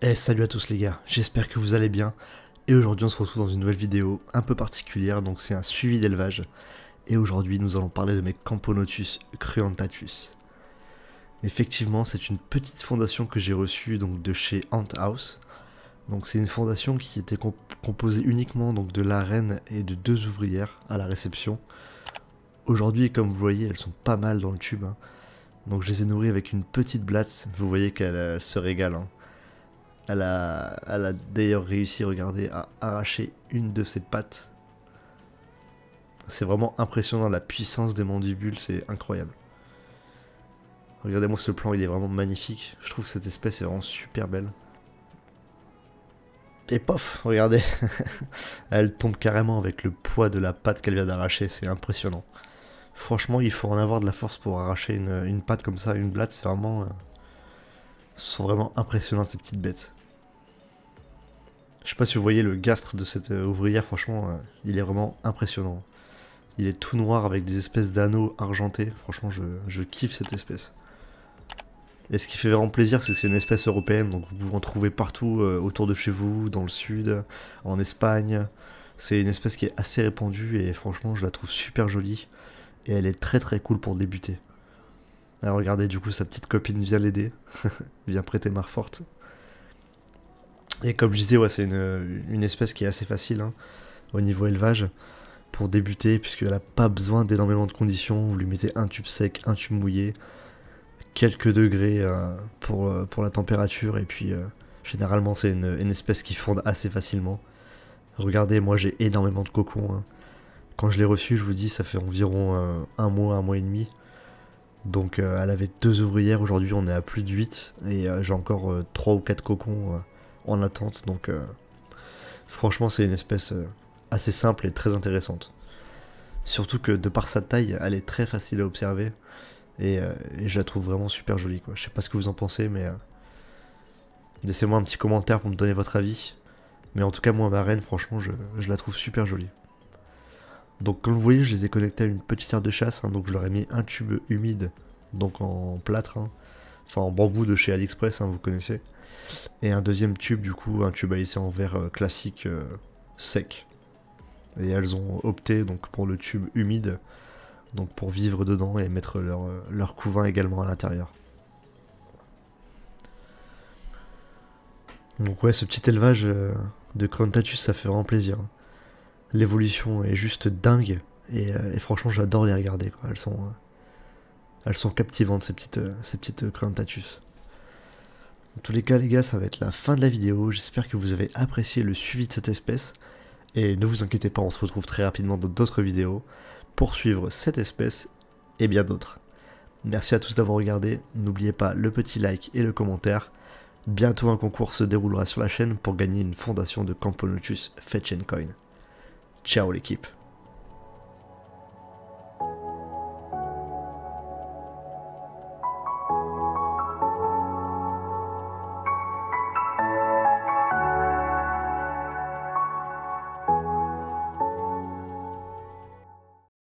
Et salut à tous les gars, j'espère que vous allez bien. Et aujourd'hui on se retrouve dans une nouvelle vidéo un peu particulière, donc c'est un suivi d'élevage. Et aujourd'hui nous allons parler de mes Camponotus cruentatus. Effectivement c'est une petite fondation que j'ai reçue donc de chez Ant House. Donc c'est une fondation qui était composée uniquement donc de la reine et de 2 ouvrières à la réception. Aujourd'hui comme vous voyez elles sont pas mal dans le tube, hein. Donc je les ai nourries avec une petite blatte, vous voyez qu'elle se régale, hein. Elle a d'ailleurs réussi, regardez, à arracher une de ses pattes. C'est vraiment impressionnant, la puissance des mandibules, c'est incroyable. Regardez-moi ce plan, il est vraiment magnifique. Je trouve que cette espèce est vraiment super belle. Et pof, regardez. Elle tombe carrément avec le poids de la patte qu'elle vient d'arracher, c'est impressionnant. Franchement, il faut en avoir de la force pour arracher une patte comme ça, une blatte, c'est vraiment... Ce sont vraiment impressionnantes ces petites bêtes. Je sais pas si vous voyez le gastre de cette ouvrière, franchement, il est vraiment impressionnant. Il est tout noir avec des espèces d'anneaux argentés, franchement je kiffe cette espèce. Et ce qui fait vraiment plaisir, c'est que c'est une espèce européenne, donc vous pouvez en trouver partout autour de chez vous, dans le sud, en Espagne. C'est une espèce qui est assez répandue et franchement je la trouve super jolie. Et elle est très très cool pour débuter. Alors regardez, du coup sa petite copine vient l'aider, vient prêter main forte. Et comme je disais, ouais, c'est une espèce qui est assez facile, hein, au niveau élevage pour débuter, puisqu'elle n'a pas besoin d'énormément de conditions. Vous lui mettez un tube sec, un tube mouillé, quelques degrés pour la température, et puis généralement c'est une espèce qui fonde assez facilement. Regardez, moi j'ai énormément de cocons, hein. Quand je l'ai reçue, je vous dis, ça fait environ un mois et demi. Donc elle avait 2 ouvrières, aujourd'hui on est à plus de 8, et j'ai encore 3 ou 4 cocons en attente, donc franchement c'est une espèce assez simple et très intéressante. Surtout que de par sa taille, elle est très facile à observer, et je la trouve vraiment super jolie, quoi. Je sais pas ce que vous en pensez, mais laissez-moi un petit commentaire pour me donner votre avis. Mais en tout cas moi ma reine, franchement je la trouve super jolie. Donc comme vous voyez, je les ai connectés à une petite aire de chasse, hein, donc je leur ai mis un tube humide, donc en plâtre, hein, enfin en bambou de chez AliExpress, hein, vous connaissez. Et un deuxième tube, du coup, un tube à essai en verre classique sec. Et elles ont opté donc pour le tube humide, donc pour vivre dedans et mettre leur couvain également à l'intérieur. Donc ouais, ce petit élevage de Cruentatus, ça fait vraiment plaisir. L'évolution est juste dingue, et franchement j'adore les regarder, quoi. Elles sont captivantes ces petites Cruentatus. En tous les cas les gars, ça va être la fin de la vidéo, j'espère que vous avez apprécié le suivi de cette espèce, et ne vous inquiétez pas, on se retrouve très rapidement dans d'autres vidéos pour suivre cette espèce et bien d'autres. Merci à tous d'avoir regardé, n'oubliez pas le petit like et le commentaire, bientôt un concours se déroulera sur la chaîne pour gagner une fondation de Camponotus Fetch and Coin. Ciao l'équipe.